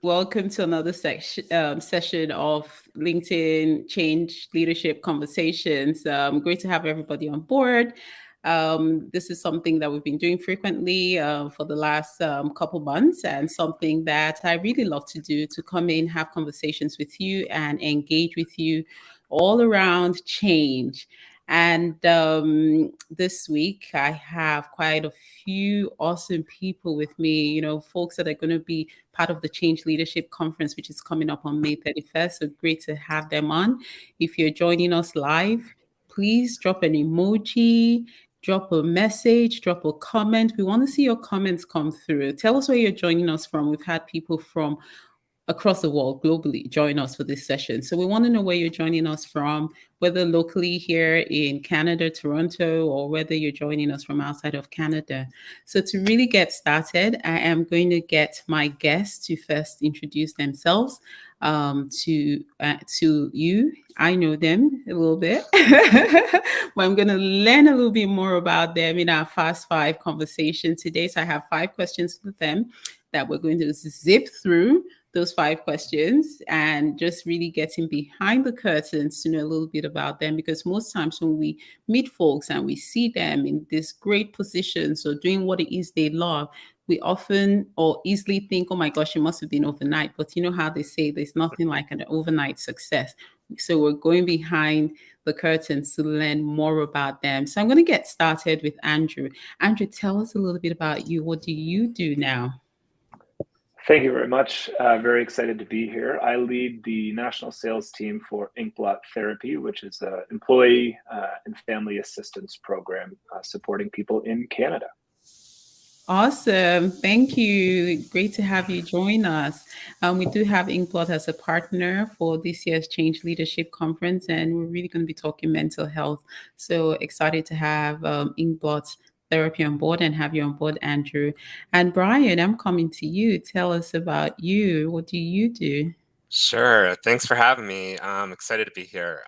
Welcome to another session of LinkedIn Change Leadership Conversations. Great to have everybody on board. This is something that we've been doing frequently for the last couple months, and something that I really love to do, to come in, have conversations with you and engage with you all around change. And this week, I have quite a few awesome people with me, folks that are going to be part of the Change Leadership Conference, which is coming up on May 31st. So great to have them on. If you're joining us live, please drop an emoji, drop a message, drop a comment. We want to see your comments come through. Tell us where you're joining us from. We've had people from across the world, globally, join us for this session. So we want to know where you're joining us from, whether locally here in Canada, Toronto, or whether you're joining us from outside of Canada. So to really get started, I am going to get my guests to first introduce themselves to you. I know them a little bit, but I'm going to learn a little bit more about them in our Fast Five conversation today. So I have 5 questions for them that we're going to zip through those 5 questions and just really getting behind the curtains to know a little bit about them. Because most times when we meet folks and we see them in this great positions or doing what it is they love, we often or easily think, oh my gosh, it must have been overnight. But you know how they say there's nothing like an overnight success. So we're going behind the curtains to learn more about them. So I'm going to get started with Andrew. Andrew, tell us a little bit about you. What do you do now? Thank you very much. Very excited to be here. I lead the national sales team for Inkblot Therapy, which is an employee and family assistance program supporting people in Canada. Awesome. Thank you. Great to have you join us. We do have Inkblot as a partner for this year's Change Leadership Conference, and we're really going to be talking mental health. So excited to have Inkblot Therapy on board and have you on board, Andrew. And Brian, I'm coming to you. Tell us about you. What do you do? Sure. Thanks for having me. I'm excited to be here.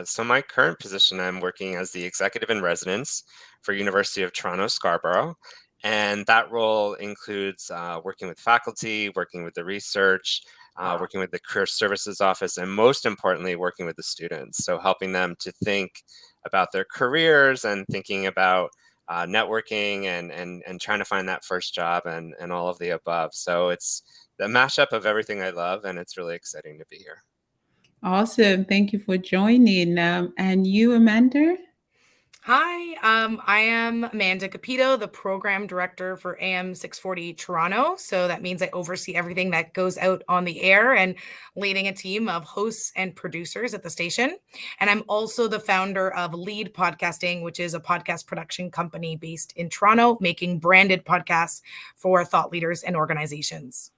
So my current position, I'm working as the executive in residence for University of Toronto, Scarborough. And that role includes working with faculty, working with the research, working with the career services office, and most importantly, working with the students. So helping them to think about their careers and thinking about networking and trying to find that first job and all of the above. So it's the mashup of everything I love, and it's really exciting to be here. Awesome. Thank you for joining. And you, Amanda? Hi, I am Amanda Capito, the program director for AM 640 Toronto. So that means I oversee everything that goes out on the air and leading a team of hosts and producers at the station. And I'm also the founder of Lead Podcasting, which is a podcast production company based in Toronto, making branded podcasts for thought leaders and organizations.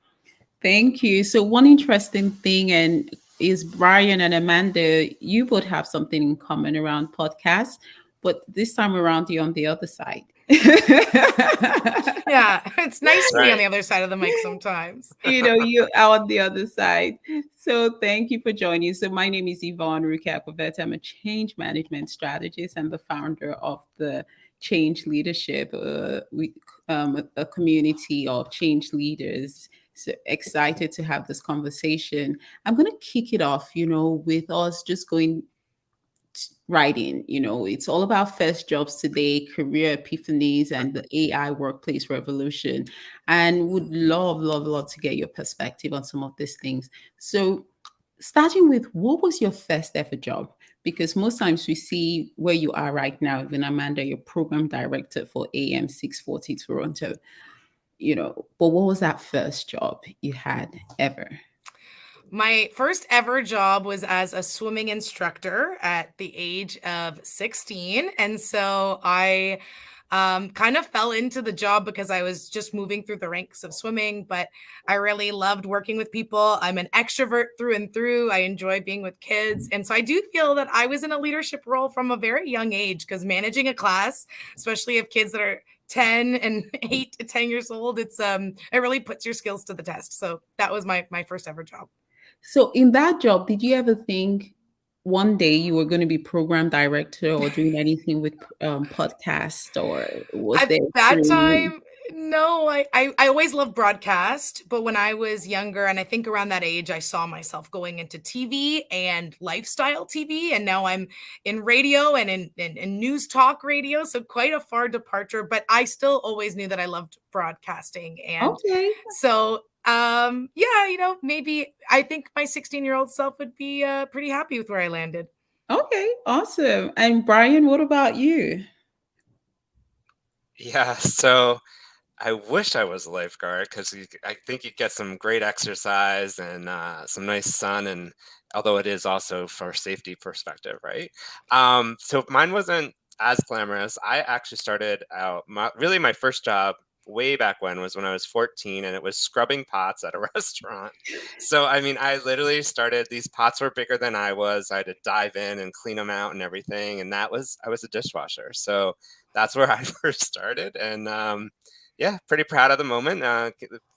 Thank you. So one interesting thing is Brian and Amanda, you both have something in common around podcasts. But this time around, you're on the other side. Yeah, it's nice to be on the other side of the mic sometimes. You are on the other side. So thank you for joining. So my name is Yvonne Rukia-Kovette. I'm a change management strategist and the founder of the Change Leadership, a community of change leaders. So excited to have this conversation. I'm going to kick it off, with us just going right in. It's all about first jobs today, career epiphanies, and the AI workplace revolution. And would love to get your perspective on some of these things. So starting with, what was your first ever job? Because most times we see where you are right now, even Amanda, you're program director for AM 640 Toronto, but what was that first job you had ever? My first ever job was as a swimming instructor at the age of 16. And so I kind of fell into the job because I was just moving through the ranks of swimming, but I really loved working with people. I'm an extrovert through and through. I enjoy being with kids. And so I do feel that I was in a leadership role from a very young age, because managing a class, especially of kids that are 10 and 8 to 10 years old, it really puts your skills to the test. So that was my first ever job. So in that job, did you ever think one day you were going to be program director or doing anything with podcast, or was At there that time, No, I always loved broadcast, but when I was younger, and I think around that age, I saw myself going into TV and lifestyle TV, and now I'm in radio and in news talk radio, so quite a far departure. But I still always knew that I loved broadcasting, and Okay. so yeah, maybe I think my 16-year-old self would be pretty happy with where I landed. Okay. Awesome. And Brian, what about you? Yeah, so I wish I was a lifeguard because I think you get some great exercise and some nice sun, and although it is also for safety perspective, right? So mine wasn't as glamorous. I actually started out really my first job way back was when I was 14, and it was scrubbing pots at a restaurant. So I mean, I literally started. These pots were bigger than I was. I had to dive in and clean them out and everything, and I was a dishwasher. So that's where I first started, and yeah, pretty proud of the moment.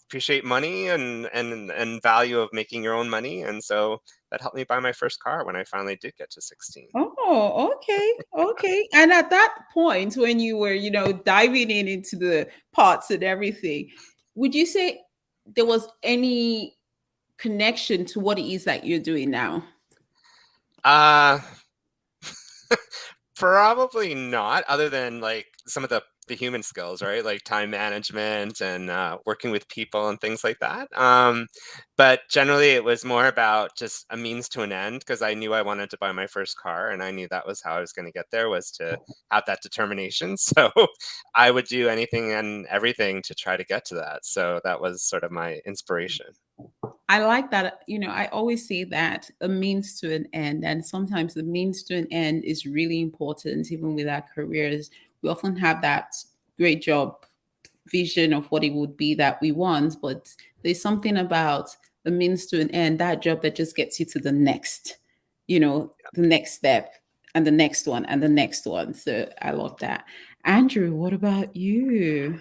Appreciate money and value of making your own money, and so that helped me buy my first car when I finally did get to 16. Oh, okay. Okay. And at that point, when you were, diving into the pots and everything, would you say there was any connection to what it is that you're doing now? Uh Probably not, other than like some of the human skills, right? Like time management and working with people and things like that. But generally, it was more about just a means to an end because I knew I wanted to buy my first car, and I knew that was how I was going to get there, was to have that determination. So I would do anything and everything to try to get to that. So that was sort of my inspiration. I like that. I always say that a means to an end, and sometimes the means to an end is really important, even with our careers. We often have that great job vision of what it would be that we want, but there's something about the means to an end, that job that just gets you to the next, the next step and the next one and the next one. So I love that. Andrew, what about you?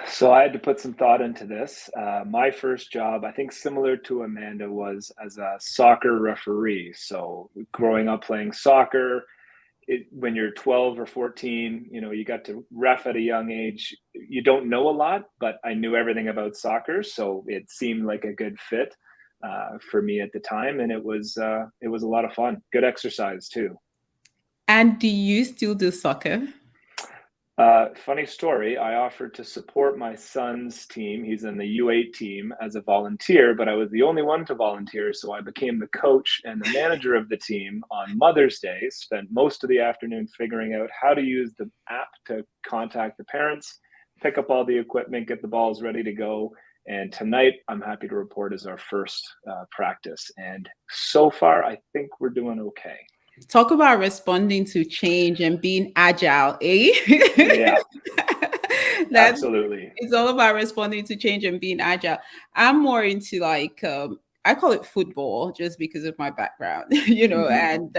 So I had to put some thought into this. My first job, I think similar to Amanda, was as a soccer referee. So growing up playing soccer, when you're 12 or 14, you got to ref at a young age. You don't know a lot, but I knew everything about soccer, so it seemed like a good fit for me at the time, and it was a lot of fun. Good exercise too. And do you still do soccer? Funny story. I offered to support my son's team. He's in the U8 team as a volunteer, but I was the only one to volunteer. So I became the coach and the manager of the team on Mother's Day, spent most of the afternoon figuring out how to use the app to contact the parents, pick up all the equipment, get the balls ready to go. And tonight, I'm happy to report, is our first practice. And so far, I think we're doing okay. Talk about responding to change and being agile, eh? Yeah, absolutely. It's all about responding to change and being agile. I'm more into I call it football just because of my background, and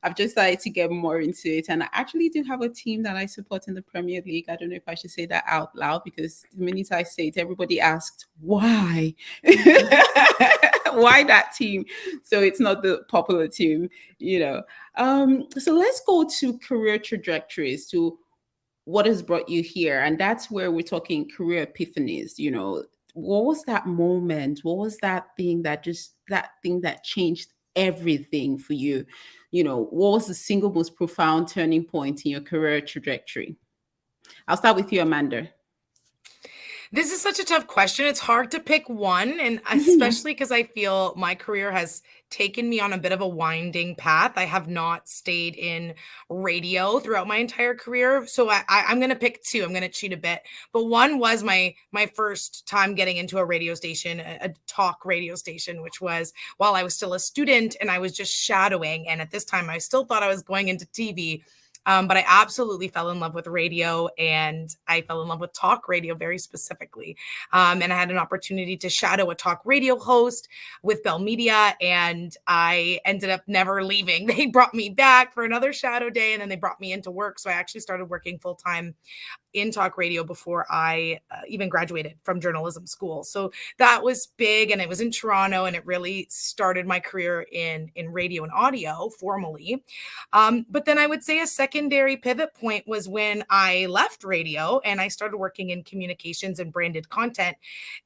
I've just started to get more into it. And I actually do have a team that I support in the Premier League. I don't know if I should say that out loud, because the minute I say it, everybody asked, why? Why that team? So it's not the popular team, So let's go to career trajectories, to what has brought you here. And that's where we're talking career epiphanies. What was that moment? What was that thing that changed everything for you? What was the single most profound turning point in your career trajectory? I'll start with you, Amanda. This is such a tough question. It's hard to pick one, and especially because I feel my career has taken me on a bit of a winding path. I have not stayed in radio throughout my entire career. So I'm going to pick two. I'm going to cheat a bit. But one was my first time getting into a radio station, a talk radio station, which was while I was still a student and I was just shadowing. And at this time, I still thought I was going into TV. But I absolutely fell in love with radio, and I fell in love with talk radio very specifically. And I had an opportunity to shadow a talk radio host with Bell Media, and I ended up never leaving. They brought me back for another shadow day, and then they brought me into work. So I actually started working full time in talk radio before I even graduated from journalism school. So that was big, and it was in Toronto, and it really started my career in radio and audio formally. But then I would say a second secondary pivot point was when I left radio and I started working in communications and branded content.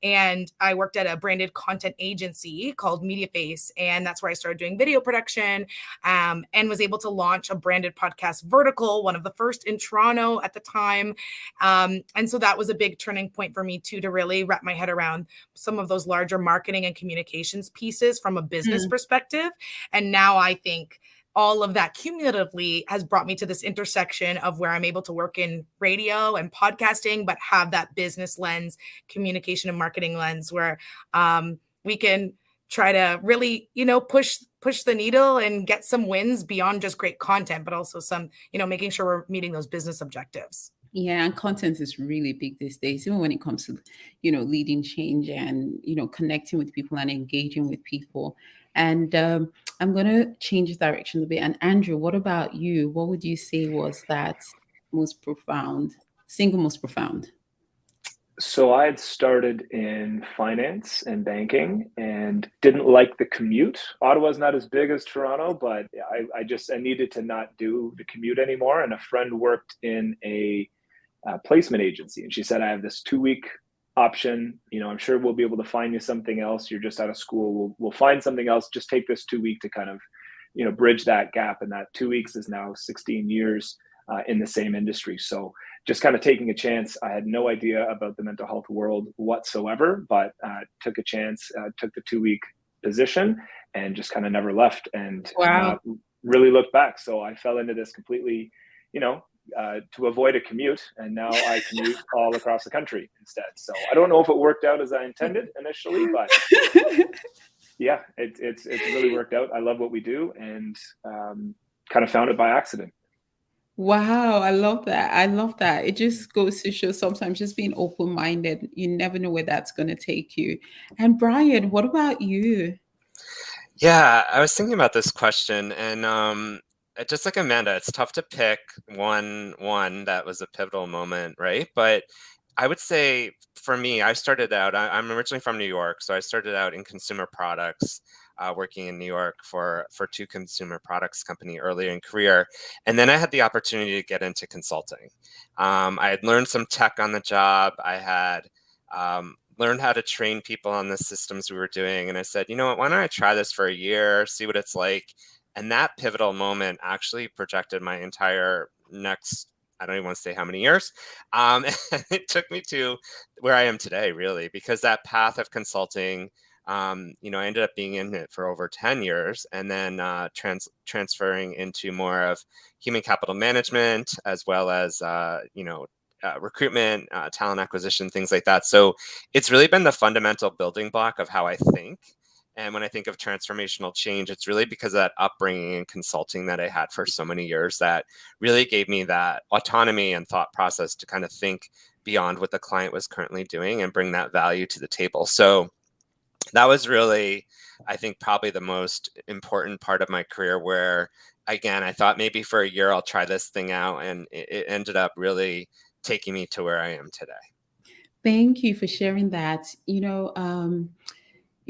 And I worked at a branded content agency called MediaFace. And that's where I started doing video production, and was able to launch a branded podcast vertical, one of the first in Toronto at the time. And so that was a big turning point for me too, to really wrap my head around some of those larger marketing and communications pieces from a business perspective. And now I think all of that cumulatively has brought me to this intersection of where I'm able to work in radio and podcasting, but have that business lens, communication and marketing lens, where we can try to really, push the needle and get some wins beyond just great content, but also some, making sure we're meeting those business objectives. Yeah, and content is really big these days, even when it comes to, leading change and, connecting with people and engaging with people. And I'm going to change direction a bit. And Andrew, what about you? What would you say was that single most profound? So I had started in finance and banking and didn't like the commute. Ottawa's not as big as Toronto, but I needed to not do the commute anymore. And a friend worked in a placement agency, and she said, I have this 2-week option. I'm sure we'll be able to find you something else. You're just out of school. We'll find something else. Just take this 2-week to kind of, bridge that gap. And that 2 weeks is now 16 years in the same industry. So just kind of taking a chance. I had no idea about the mental health world whatsoever, but took a chance, took the 2-week position, and just kind of never left, and really looked back. So I fell into this completely, to avoid a commute, and now I commute all across the country instead. So I don't know if it worked out as I intended initially, but yeah, it's really worked out. I love what we do, and kind of found it by accident. Wow, I love that. It just goes to show sometimes just being open-minded, you never know where that's going to take you. And Brian, what about you? Yeah, I was thinking about this question, and just like Amanda, it's tough to pick one that was a pivotal moment, right? But I would say for me, I started out, I'm originally from New York, so I started out in consumer products, working in New York for two consumer products company earlier in career. And then I had the opportunity to get into consulting. I had learned some tech on the job. I had learned how to train people on the systems we were doing. And I said, you know what, why don't I try this for a year, see what it's like? And that pivotal moment actually projected my entire next, I don't even want to say how many years. And it took me to where I am today, really, because that path of consulting, I ended up being in it for over 10 years, and then transferring into more of human capital management, as well as, recruitment, talent acquisition, things like that. So it's really been the fundamental building block of how I think. And when I think of transformational change, it's really because of that upbringing in consulting that I had for so many years that really gave me that autonomy and thought process to kind of think beyond what the client was currently doing and bring that value to the table. So that was really, I think, probably the most important part of my career, where, again, I thought maybe for a year I'll try this thing out, and it ended up really taking me to where I am today. Thank you for sharing that.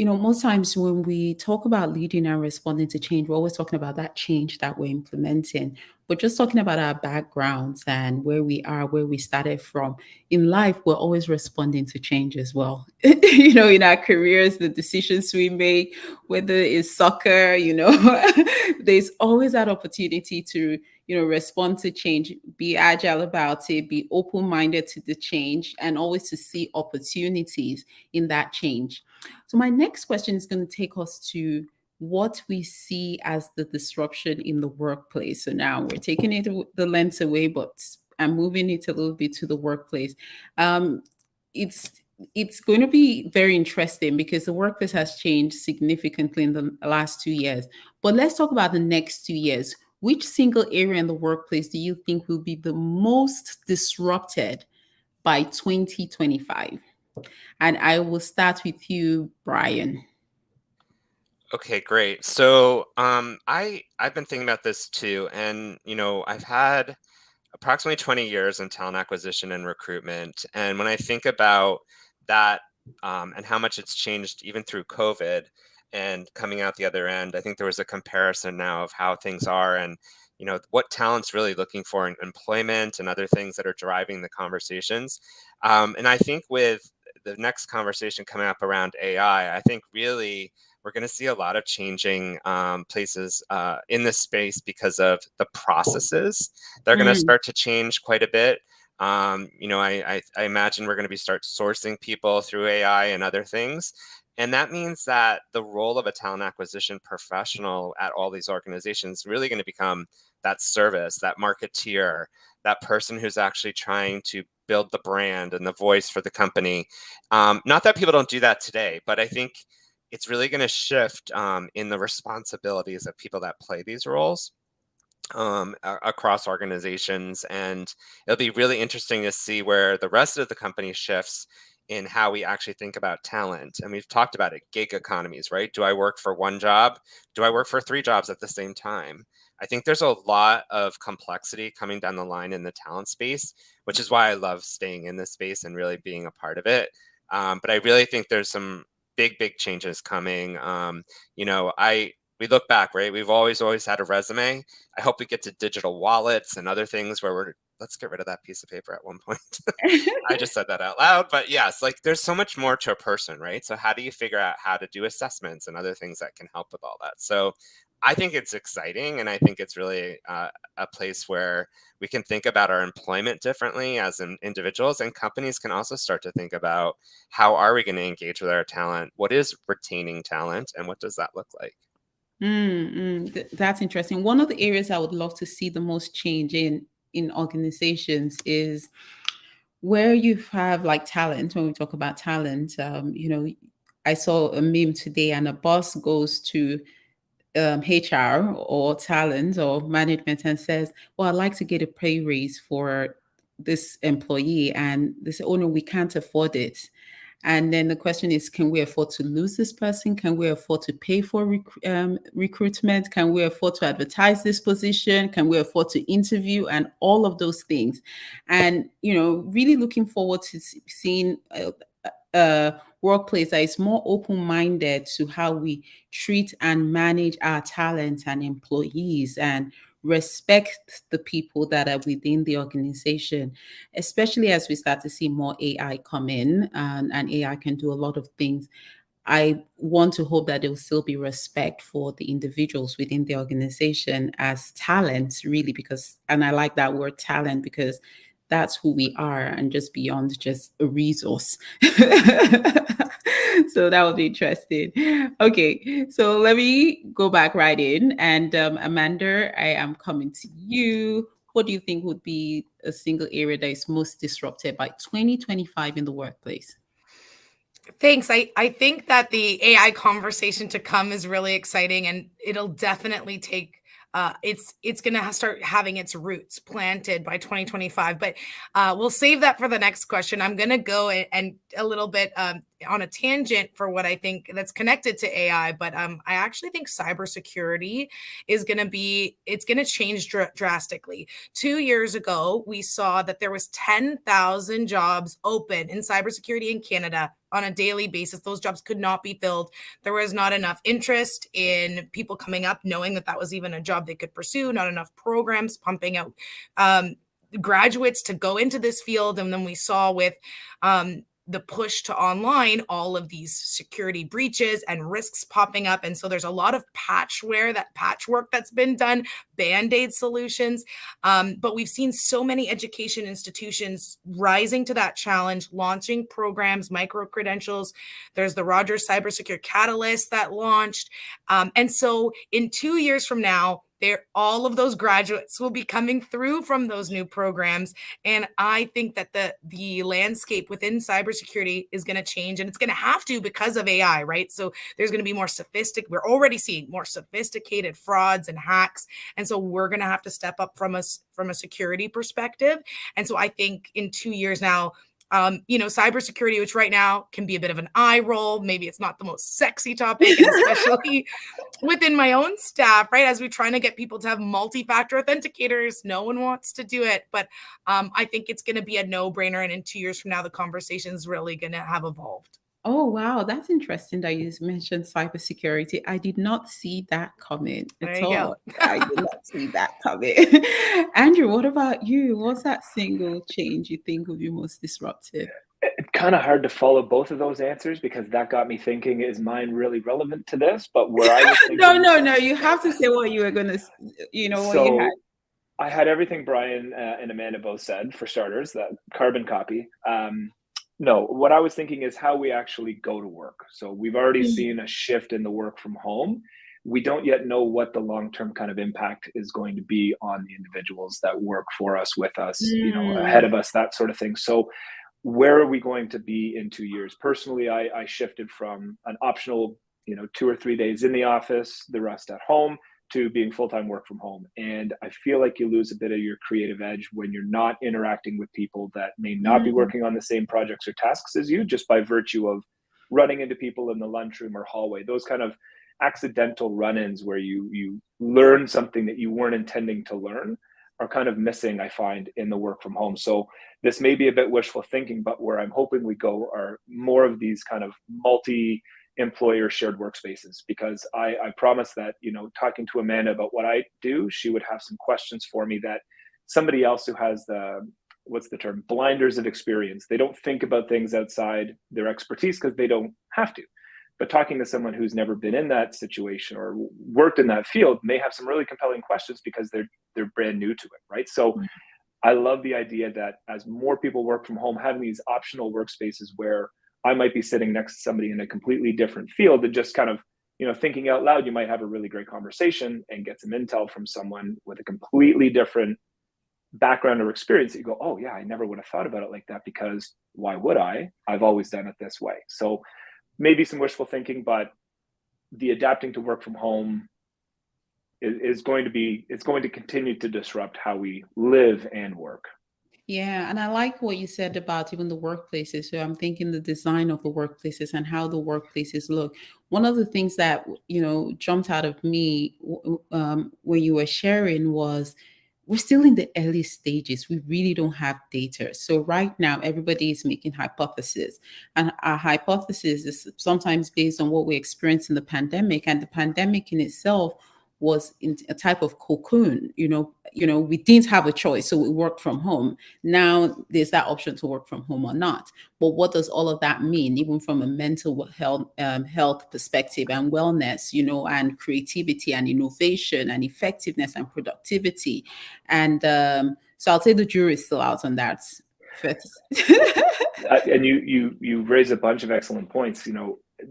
Most times when we talk about leading and responding to change, we're always talking about that change that we're implementing. But just talking about our backgrounds and where we are, where we started from in life, we're always responding to change as well. In our careers, the decisions we make, whether it's soccer, there's always that opportunity to, respond to change, be agile about it, be open-minded to the change, and always to see opportunities in that change. So my next question is going to take us to what we see as the disruption in the workplace. So now we're taking the lens away, but I'm moving it a little bit to the workplace. It's going to be very interesting because the workplace has changed significantly in the last 2 years. But let's talk about the next 2 years. Which single area in the workplace do you think will be the most disrupted by 2025? And I will start with you, Brian. Okay, great. So I've been thinking about this too. And, I've had approximately 20 years in talent acquisition and recruitment. And when I think about that and how much it's changed even through COVID and coming out the other end, I think there was a comparison now of how things are. And, what talent's really looking for in employment and other things that are driving the conversations. And I think with the next conversation coming up around AI, I think really we're going to see a lot of changing places in this space because of the processes. They're going to start to change quite a bit. I imagine we're going to start sourcing people through AI and other things. And that means that the role of a talent acquisition professional at all these organizations is really going to become that service, that marketeer, that person who's actually trying to build the brand and the voice for the company. Not that people don't do that today, but I think it's really going to shift in the responsibilities of people that play these roles across organizations. And it'll be really interesting to see where the rest of the company shifts in how we actually think about talent. And we've talked about it, gig economies, right? Do I work for one job? Do I work for 3 jobs at the same time? I think there's a lot of complexity coming down the line in the talent space, which is why I love staying in this space and really being a part of it. But I really think there's some big changes coming. We look back, right? We've always had a resume. I hope we get to digital wallets and other things where let's get rid of that piece of paper at one point. I just said that out loud, but yes, like there's so much more to a person, right? So how do you figure out how to do assessments and other things that can help with all that? So I think it's exciting, and I think it's really a place where we can think about our employment differently as individuals, and companies can also start to think about how are we going to engage with our talent? What is retaining talent, and what does that look like? That's interesting. One of the areas I would love to see the most change in organizations is where you have like talent. When we talk about talent, I saw a meme today, and a boss goes to HR or talent or management and says, well, I'd like to get a pay raise for this employee. And they say, oh no, we can't afford it. And then the question is, can we afford to lose this person? Can we afford to pay for recruitment? Can we afford to advertise this position? Can we afford to interview? And all of those things. And, really looking forward to seeing a workplace that is more open-minded to how we treat and manage our talents and employees, and respect the people that are within the organization, especially as we start to see more AI come in, and AI can do a lot of things. I want to hope that there will still be respect for the individuals within the organization as talent, really, and I like that word talent, because that's who we are, and just beyond just a resource. So that would be interesting. Okay, so let me go back right in. And Amanda, I am coming to you. What do you think would be a single area that is most disrupted by 2025 in the workplace? Thanks. I think that the AI conversation to come is really exciting, and it'll definitely take it's going to start having its roots planted by 2025. But we'll save that for the next question. I'm going to go and a little bit on a tangent for what I think that's connected to AI. But I actually think cybersecurity is going to change drastically. 2 years ago, we saw that there was 10,000 jobs open in cybersecurity in Canada on a daily basis. Those jobs could not be filled. There was not enough interest in people coming up, knowing that was even a job they could pursue, not enough programs pumping out graduates to go into this field. And then we saw with the push to online, all of these security breaches and risks popping up. And so there's a lot of patchwork that's been done, Band-Aid solutions. But we've seen so many education institutions rising to that challenge, launching programs, micro-credentials. There's the Rogers Cybersecure Catalyst that launched. And so in 2 years from now, all of those graduates will be coming through from those new programs. And I think that the landscape within cybersecurity is going to change, and it's going to have to because of AI, right? So there's going to be more sophisticated. We're already seeing more sophisticated frauds and hacks. And so we're going to have to step up from a security perspective. And so I think in 2 years now, cybersecurity, which right now can be a bit of an eye roll. Maybe it's not the most sexy topic, and especially within my own staff, right? As we're trying to get people to have multi-factor authenticators, no one wants to do it. But I think it's going to be a no-brainer. And in 2 years from now, the conversation is really going to have evolved. Oh, wow. That's interesting that you mentioned cybersecurity. I did not see that coming There at you go. all. I did not see that coming. Andrew, what about you? What's that single change you think would be most disruptive? It's kind of hard to follow both of those answers because that got me thinking, is mine really relevant to this? But where I was No, thinking, no, no. You have to say what you were going to, what you had. so I had everything Brian and Amanda both said, for starters, that carbon copy. No, what I was thinking is how we actually go to work. So we've already seen a shift in the work from home. We don't yet know what the long-term kind of impact is going to be on the individuals that work for us, with us, ahead Mm, of us, that sort of thing. So where are we going to be in 2 years? Personally, I shifted from an optional, 2 or 3 days in the office, the rest at home, to being full-time work from home. And I feel like you lose a bit of your creative edge when you're not interacting with people that may not be mm, working on the same projects or tasks as you, just by virtue of running into people in the lunchroom or hallway. Those kind of accidental run-ins where you learn something that you weren't intending to learn are kind of missing, I find, in the work from home. So this may be a bit wishful thinking, but where I'm hoping we go are more of these kind of multi employer shared workspaces, because I promise that, talking to Amanda about what I do, she would have some questions for me that somebody else who has the, what's the term, blinders of experience, they don't think about things outside their expertise because they don't have to. But talking to someone who's never been in that situation or worked in that field may have some really compelling questions because they're brand new to it, right? So I love the idea that as more people work from home, having these optional workspaces where I might be sitting next to somebody in a completely different field and just kind of, thinking out loud, you might have a really great conversation and get some intel from someone with a completely different background or experience that you go, oh yeah, I never would have thought about it like that, because why would I? I've always done it this way. So maybe some wishful thinking, but the adapting to work from home is going to be, it's going to continue to disrupt how we live and work. Yeah, and I like what you said about even the workplaces. So I'm thinking the design of the workplaces and how the workplaces look. One of the things that jumped out of me when you were sharing was we're still in the early stages. We really don't have data. So right now, everybody is making hypotheses, and our hypothesis is sometimes based on what we experienced in the pandemic, and the pandemic in itself was in a type of cocoon. We didn't have a choice, so we worked from home. Now there's that option to work from home or not. But what does all of that mean, even from a mental health perspective and wellness, and creativity and innovation and effectiveness and productivity? And so I'll say the jury is still out on that. First. And you raise a bunch of excellent points.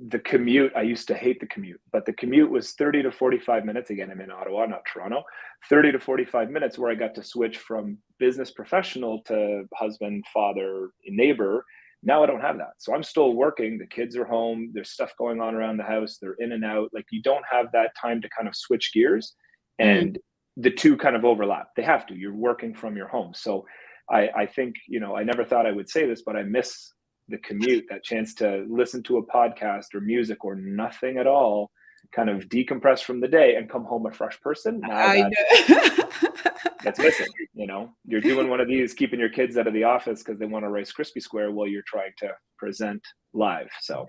The commute, I used to hate the commute, but the commute was 30 to 45 minutes. Again, I'm in Ottawa, not Toronto. 30 to 45 minutes where I got to switch from business professional to husband, father, neighbor. Now I don't have that. So I'm still working. The kids are home. There's stuff going on around the house. They're in and out. Like, you don't have that time to kind of switch gears. Mm. And the two kind of overlap. They have to. You're working from your home. So I think, I never thought I would say this, but I miss the commute, that chance to listen to a podcast or music or nothing at all, kind of decompress from the day and come home a fresh person. Now I know. that's missing. You're doing one of these, keeping your kids out of the office because they want a Rice Krispie square while you're trying to present live. So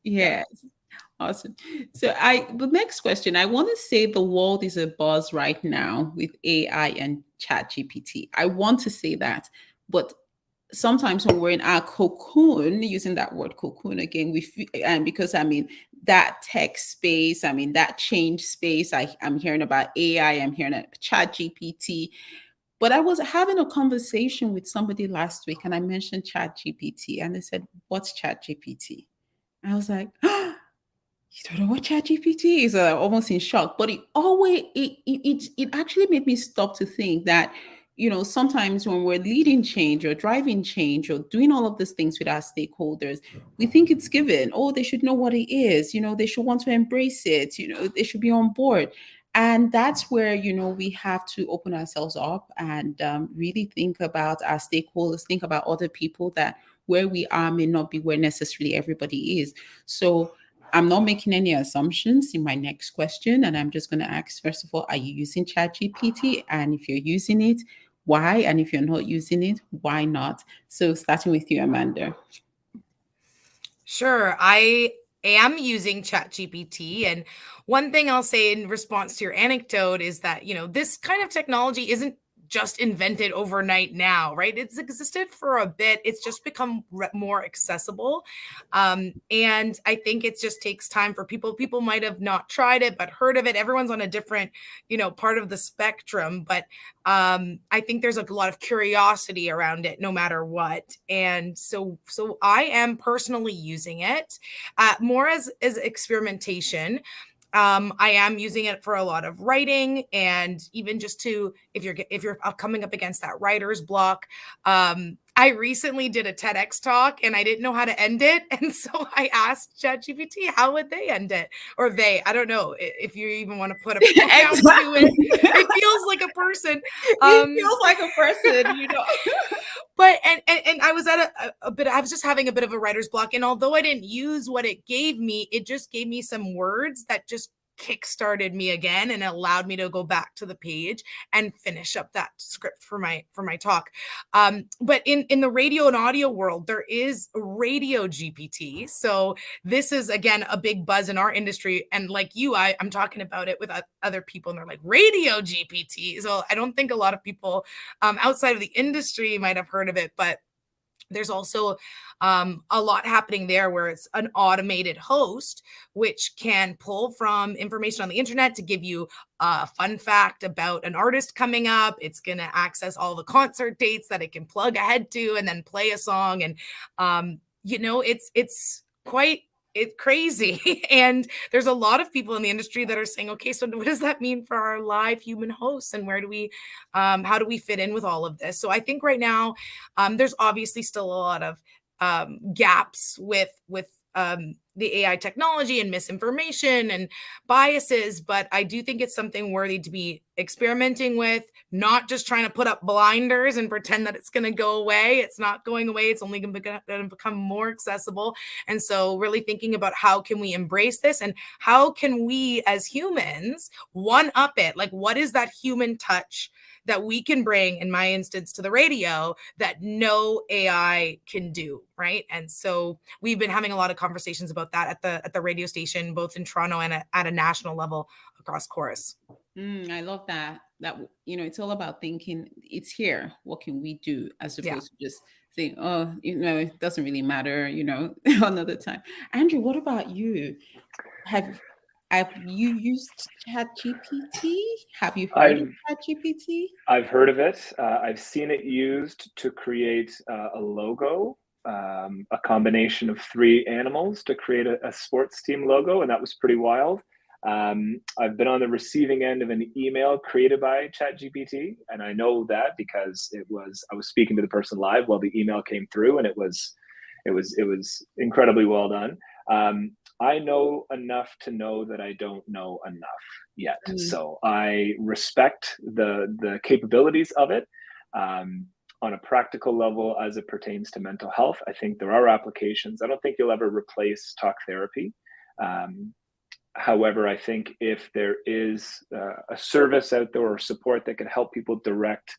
yeah. Yes. Awesome. So the next question, I want to say the world is a buzz right now with AI and ChatGPT. I want to say that, but sometimes when we're in our cocoon, using that word cocoon again, and because that tech space, that change space, I'm hearing about AI, I'm hearing about ChatGPT. But I was having a conversation with somebody last week and I mentioned ChatGPT and they said, "What's ChatGPT?" I was like, "You don't know what ChatGPT is?" Almost in shock. But it actually made me stop to think that, sometimes when we're leading change or driving change or doing all of these things with our stakeholders, we think it's given. Oh, they should know what it is. They should want to embrace it. They should be on board. And that's where, we have to open ourselves up and really think about our stakeholders, think about other people, that where we are may not be where necessarily everybody is. So I'm not making any assumptions in my next question. And I'm just going to ask, first of all, are you using ChatGPT? And if you're using it, why? And if you're not using it, why not? So starting with you, Amanda. Sure. I am using ChatGPT. And one thing I'll say in response to your anecdote is that, this kind of technology isn't just invented overnight now, right? It's existed for a bit. It's just become more accessible. And I think it just takes time for people. People might have not tried it, but heard of it. Everyone's on a different, part of the spectrum. But I think there's a lot of curiosity around it, no matter what. And so I am personally using it more as experimentation. I am using it for a lot of writing, and even just to if you're coming up against that writer's block. I recently did a TEDx talk and I didn't know how to end it, and so I asked ChatGPT how would they end it, or they. I don't know if you even want to put a pronoun to it. It feels like a person. It feels like a person. But and I was at a bit. I was just having a bit of a writer's block, and although I didn't use what it gave me, it just gave me some words that just kickstarted me again and allowed me to go back to the page and finish up that script for my talk. But in the radio and audio world, there is radio GPT. So this is again a big buzz in our industry. And like you, I'm talking about it with other people, and they're like, radio GPT. So I don't think a lot of people outside of the industry might have heard of it, but there's also a lot happening there where it's an automated host, which can pull from information on the internet to give you a fun fact about an artist coming up. It's going to access all the concert dates that it can plug ahead to and then play a song. And, it's quite crazy. And there's a lot of people in the industry that are saying, okay, so what does that mean for our live human hosts, and where do we how do we fit in with all of this? So I think right now there's obviously still a lot of gaps with the AI technology and misinformation and biases, but I do think it's something worthy to be experimenting with, not just trying to put up blinders and pretend that it's going to go away. It's not going away. It's only going to become more accessible. And so really thinking about how can we embrace this, and how can we as humans one up it? Like, what is that human touch that we can bring, in my instance, to the radio that no AI can do, right? And so we've been having a lot of conversations about that at the radio station, both in Toronto and at a national level across Chorus. I love that. It's all about thinking it's here. What can we do, as opposed to just saying, oh, it doesn't really matter, another time. Andrew, what about you? Have you used ChatGPT? Have you heard of ChatGPT? I've heard of it. I've seen it used to create a logo, a combination of 3 animals to create a sports team logo, and that was pretty wild. I've been on the receiving end of an email created by ChatGPT, and I know that because I was speaking to the person live while the email came through, and it was incredibly well done. I know enough to know that I don't know enough yet. So I respect the capabilities of it. On a practical level, as it pertains to mental health, I think there are applications. I don't think you'll ever replace talk therapy. However, I think if there is a service out there or support that can help people direct,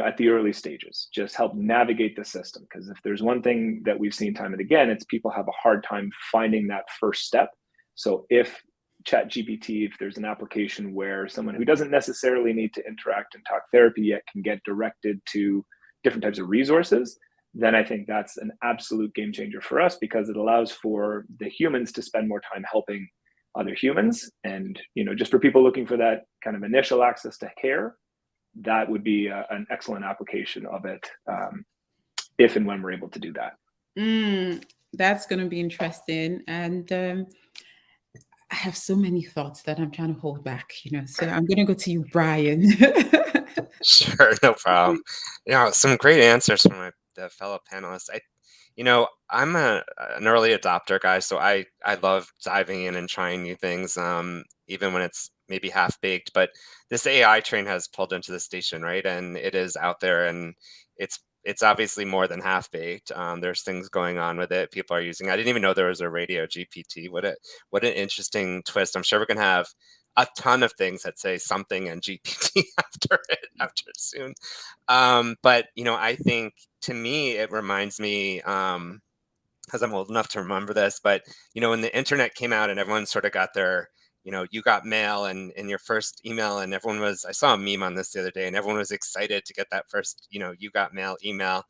at the early stages, just help navigate the system. Because if there's one thing that we've seen time and again, it's people have a hard time finding that first step. So if ChatGPT, if there's an application where someone who doesn't necessarily need to interact in talk therapy yet can get directed to different types of resources, then I think that's an absolute game changer for us, because it allows for the humans to spend more time helping other humans. And, just for people looking for that kind of initial access to care, that would be an excellent application of it, if and when we're able to do that. That's going to be interesting. And I have so many thoughts that I'm trying to hold back, so I'm going to go to you, Brian. Sure, no problem. Some great answers from the fellow panelists. I'm an early adopter guy, so I love diving in and trying new things, even when it's maybe half baked. But this AI train has pulled into the station, right? And it is out there, and it's obviously more than half baked. There's things going on with it. People are using. I didn't even know there was a radio GPT. What an interesting twist. I'm sure we're gonna have a ton of things that say something and GPT after soon. But I think, to me, it reminds me because I'm old enough to remember this, but, when the internet came out and everyone sort of got their, you got mail and in your first email, and I saw a meme on this the other day, and everyone was excited to get that first, you got mail email.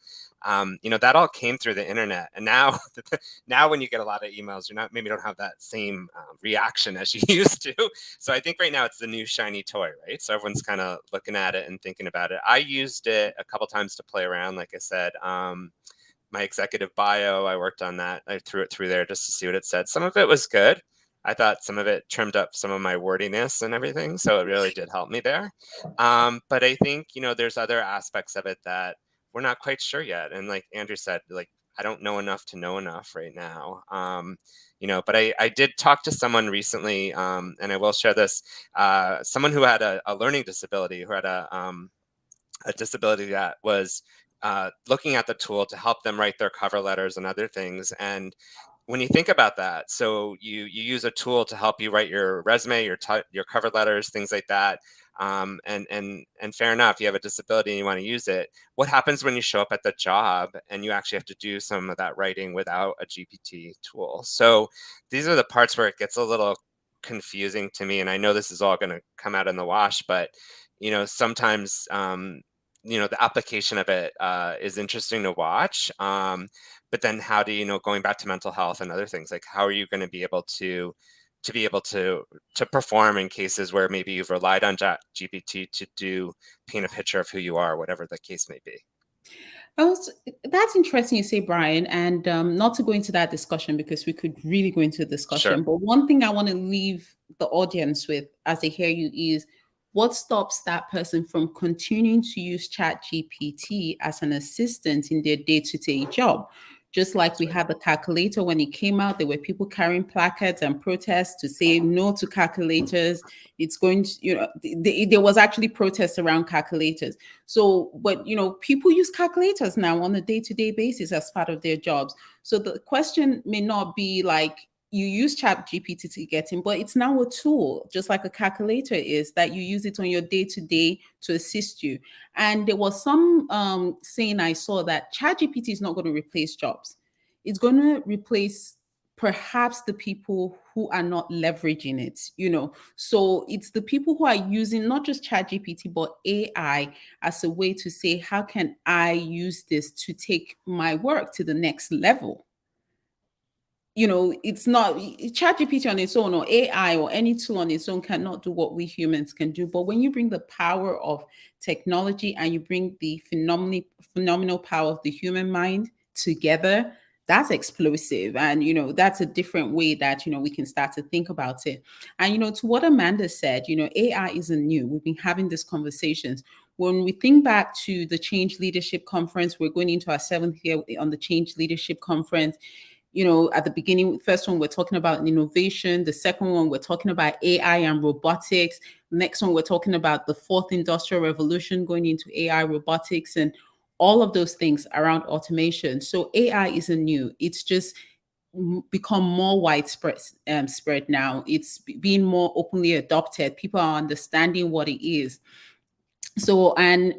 That all came through the internet. And now, when you get a lot of emails, maybe don't have that same reaction as you used to. So I think right now it's the new shiny toy, right? So everyone's kind of looking at it and thinking about it. I used it a couple times to play around, like I said. My executive bio, I worked on that. I threw it through there just to see what it said. Some of it was good. I thought some of it trimmed up some of my wordiness and everything. So it really did help me there. But I think, there's other aspects of it that we're not quite sure yet. And like Andrew said, like, I don't know enough to know enough right now. But I did talk to someone recently, and I will share this, someone who had a learning disability, who had a disability that was looking at the tool to help them write their cover letters and other things. And when you think about that, so you use a tool to help you write your resume, your cover letters, things like that. And fair enough, you have a disability and you want to use it. What happens when you show up at the job and you actually have to do some of that writing without a GPT tool? So these are the parts where it gets a little confusing to me. And I know this is all going to come out in the wash, but sometimes the application of it is interesting to watch. But then how do going back to mental health and other things, like how are you going to be able to perform in cases where maybe you've relied on ChatGPT to paint a picture of who you are, whatever the case may be? That's interesting you say, Brian, and not to go into that discussion because we could really go into a discussion. Sure. But one thing I want to leave the audience with as they hear you is, what stops that person from continuing to use ChatGPT as an assistant in their day-to-day job? Just like we had the calculator when it came out, there were people carrying placards and protests to say no to calculators. It's going to, there was actually protests around calculators. So, but, people use calculators now on a day-to-day basis as part of their jobs. So the question may not be like, you use ChatGPT to get in, but it's now a tool, just like a calculator is, that you use it on your day-to-day to assist you. And there was some saying I saw that ChatGPT is not going to replace jobs. It's going to replace perhaps the people who are not leveraging it, So it's the people who are using not just ChatGPT, but AI as a way to say, how can I use this to take my work to the next level? It's not ChatGPT on its own, or AI or any tool on its own cannot do what we humans can do. But when you bring the power of technology and you bring the phenomenal power of the human mind together, that's explosive. And, that's a different way that, we can start to think about it. And, to what Amanda said, AI isn't new. We've been having these conversations. When we think back to the Change Leadership Conference, we're going into our 7th year on the Change Leadership Conference. At the beginning, first one, we're talking about innovation. The second one, we're talking about AI and robotics. Next one, we're talking about the 4th industrial revolution, going into AI, robotics, and all of those things around automation. So AI isn't new. It's just become more widespread spread now. It's being more openly adopted. People are understanding what it is. So, and,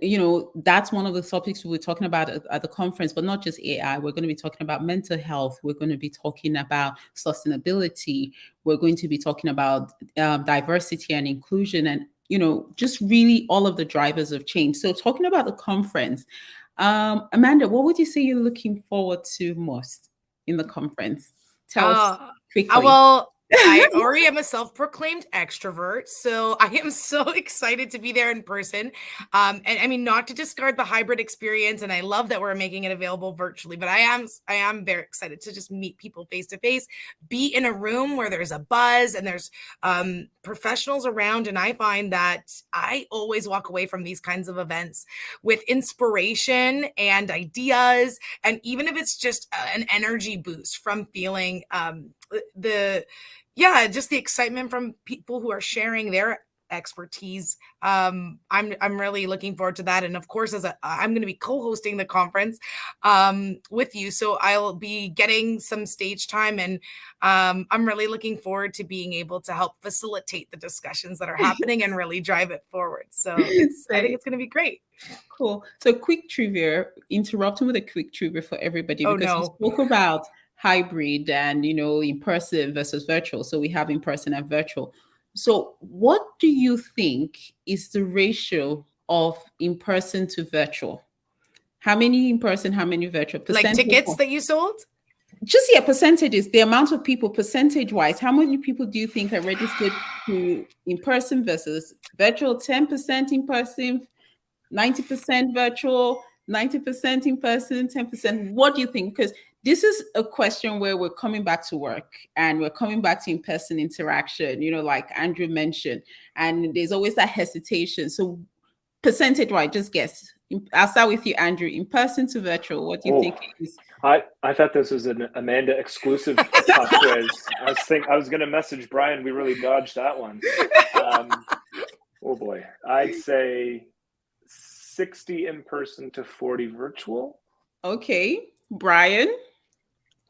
that's one of the topics we were talking about at the conference, but not just AI. We're going to be talking about mental health. We're going to be talking about sustainability. We're going to be talking about diversity and inclusion, and, just really all of the drivers of change. So talking about the conference, Amanda, what would you say you're looking forward to most in the conference? Tell us quickly. Well, I already am a self-proclaimed extrovert, so I am so excited to be there in person. And I mean, not to discard the hybrid experience, and I love that we're making it available virtually, but I am very excited to just meet people face to face, be in a room where there's a buzz and there's professionals around. And I find that I always walk away from these kinds of events with inspiration and ideas, and even if it's just an energy boost from feeling just the excitement from people who are sharing their expertise. I'm really looking forward to that. And of course, I'm going to be co-hosting the conference with you. So I'll be getting some stage time, and I'm really looking forward to being able to help facilitate the discussions that are happening and really drive it forward. So I think it's going to be great. Cool. So quick trivia, interrupting with a quick trivia for everybody, because we spoke about hybrid and, in person versus virtual. So we have in person and virtual. So what do you think is the ratio of in person to virtual? How many in person, how many virtual? Like Percentage? tickets that you sold? Just percentages, the amount of people percentage wise. How many people do you think are registered to in person versus virtual? 10% in person, 90% virtual, 90% in person, 10%. What do you think? Because this is a question where we're coming back to work and we're coming back to in-person interaction, like Andrew mentioned, and there's always that hesitation. So percentage wise, just guess. I'll start with you, Andrew. In person to virtual, what do you think it is? I thought this was an Amanda exclusive pop quiz. I was going to message Brian. We really dodged that one. Oh boy, I'd say 60 in person to 40 virtual. Okay, Brian.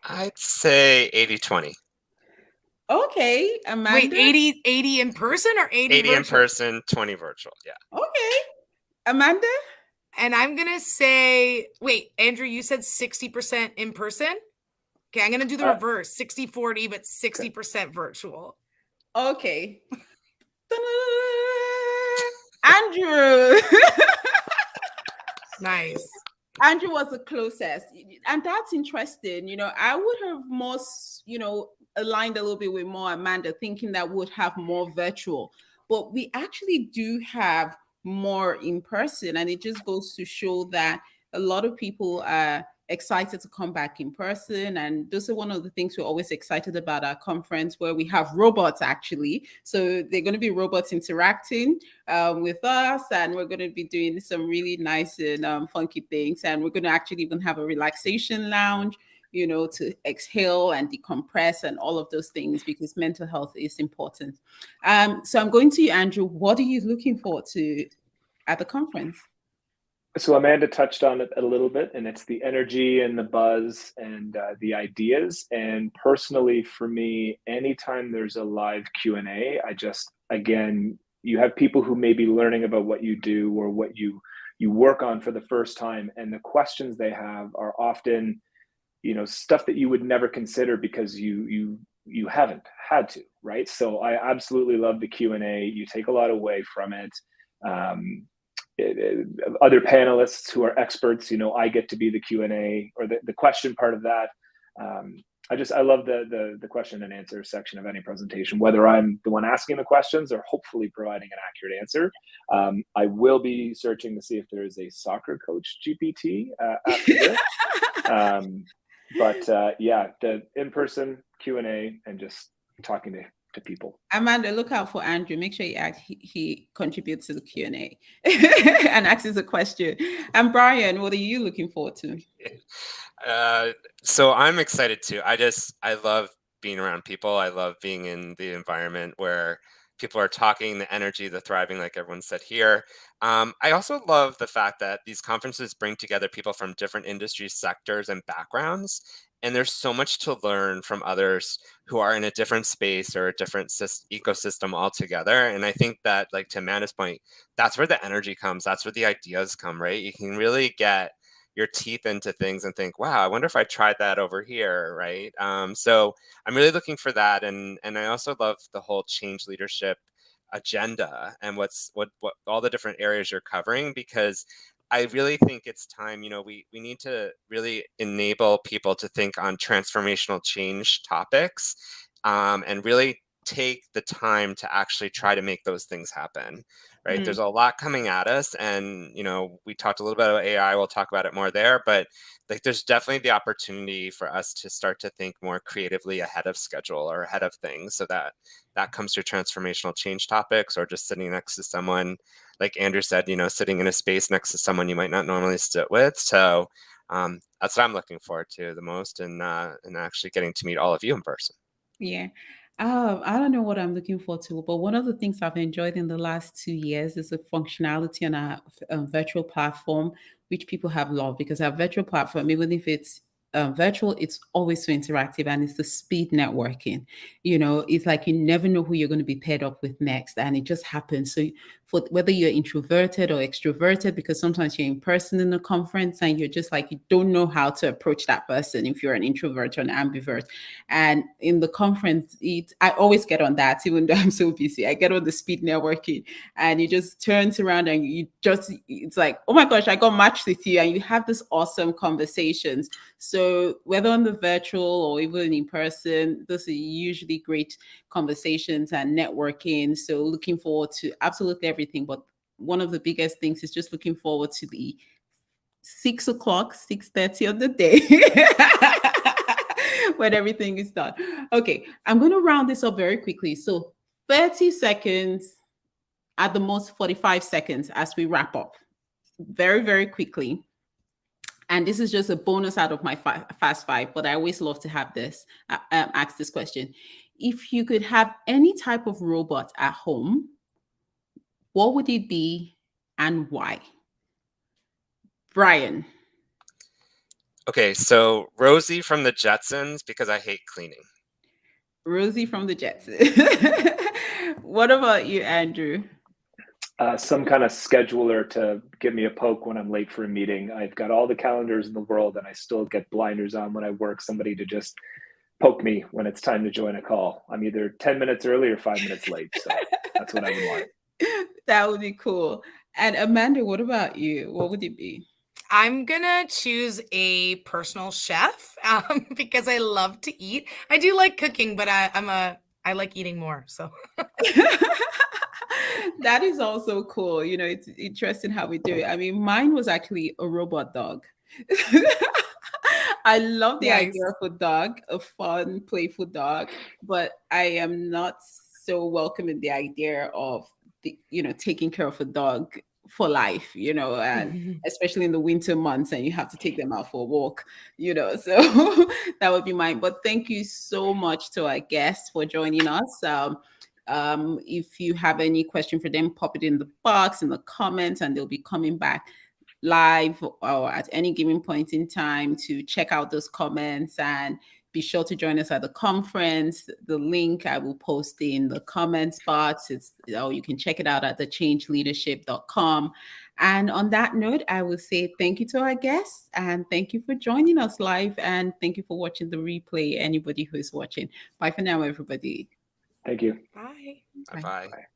I'd say 80-20. Okay, Amanda. Wait, 80 in person or 80 virtual? In person, 20 virtual. Yeah. Okay, Amanda. And I'm going to say, wait, Andrew, you said 60% in person? Okay, I'm going to do the reverse, 60-40, but 60% virtual. Okay. Andrew. Nice. Andrew was the closest. And that's interesting. I would have most, aligned a little bit with more Amanda, thinking that would have more virtual. But we actually do have more in person. And it just goes to show that a lot of people are excited to come back in person. And those are one of the things we're always excited about our conference, where we have robots actually. So they're going to be robots interacting with us, and we're going to be doing some really nice and funky things. And we're going to actually even have a relaxation lounge, to exhale and decompress and all of those things, because mental health is important. So I'm going to you, Andrew. What are you looking forward to at the conference? So Amanda touched on it a little bit, and it's the energy and the buzz and the ideas. And personally, for me, anytime there's a live Q&A, again, you have people who may be learning about what you do or what you work on for the first time, and the questions they have are often, stuff that you would never consider because you haven't had to, right? So I absolutely love the Q&A. You take a lot away from it. Other panelists who are experts, I get to be the Q&A or the question part of that. I love the question and answer section of any presentation, whether I'm the one asking the questions or hopefully providing an accurate answer. I will be searching to see if there is a soccer coach GPT after this. Yeah, the in-person Q&A and just talking to people. Amanda, look out for Andrew. Make sure he contributes to the Q&A and asks a question. And Brian, what are you looking forward to? So I'm excited too. I love being around people. I love being in the environment where people are talking, the energy, the thriving, like everyone said here. I also love the fact that these conferences bring together people from different industry sectors and backgrounds. And there's so much to learn from others who are in a different space or a different ecosystem altogether. And I think that, like to Amanda's point, that's where the energy comes. That's where the ideas come, right? You can really get your teeth into things and think, wow, I wonder if I tried that over here, right? So I'm really looking for that. And I also love the whole change leadership agenda and what all the different areas you're covering, because I really think it's time, we need to really enable people to think on transformational change topics and really take the time to actually try to make those things happen, right? Mm-hmm. There's a lot coming at us, and, we talked a little bit about AI, we'll talk about it more there, but like there's definitely the opportunity for us to start to think more creatively ahead of schedule or ahead of things, so that comes through transformational change topics, or just sitting next to someone, like Andrew said, sitting in a space next to someone you might not normally sit with. So that's what I'm looking forward to the most, and actually getting to meet all of you in person. Yeah. I don't know what I'm looking forward to, but one of the things I've enjoyed in the last 2 years is the functionality on our virtual platform, which people have loved, because our virtual platform, even if it's virtual, it's always so interactive, and it's the speed networking. It's like you never know who you're going to be paired up with next, and it just happens. So for whether you're introverted or extroverted, because sometimes you're in person in a conference and you're just like, you don't know how to approach that person if you're an introvert or an ambivert. And in the conference, I always get on that, even though I'm so busy. I get on the speed networking, and you just turns around and it's like, oh my gosh, I got matched with you, and you have this awesome conversations. So whether on the virtual or even in person, this is usually great conversations and networking. So looking forward to absolutely everything. But one of the biggest things is just looking forward to the 6 o'clock, 6:30 of the day when everything is done. Okay, I'm going to round this up very quickly. So 30 seconds, at the most 45 seconds as we wrap up. Very, very quickly. And this is just a bonus out of my fast five, but I always love to have this, ask this question. If you could have any type of robot at home, what would it be and why? Brian. Okay, so Rosie from the Jetsons, because I hate cleaning. Rosie from the Jetsons. What about you, Andrew? Some kind of scheduler to give me a poke when I'm late for a meeting. I've got all the calendars in the world and I still get blinders on when I work. Somebody to just poke me when it's time to join a call. I'm either 10 minutes early or 5 minutes late. So that's what I would want. That would be cool. And Amanda, what about you? What would it be? I'm gonna choose a personal chef because I love to eat. I do like cooking, but I like eating more. So that is also cool. It's interesting how we do it. I mean, mine was actually a robot dog. I love the idea of a dog, a fun, playful dog, but I am not so welcome in the idea of taking care of a dog for life, and especially in the winter months, and you have to take them out for a walk, so that would be mine. But thank you so much to our guests for joining us. If you have any question for them, pop it in the box, in the comments, and they'll be coming back live or at any given point in time to check out those comments. And be sure to join us at the conference. The link I will post in the comments box. You can check it out at thechangeleadership.com. And on that note, I will say thank you to our guests, and thank you for joining us live, and thank you for watching the replay, anybody who is watching. Bye for now, everybody. Thank you. Bye. Bye-bye. Bye.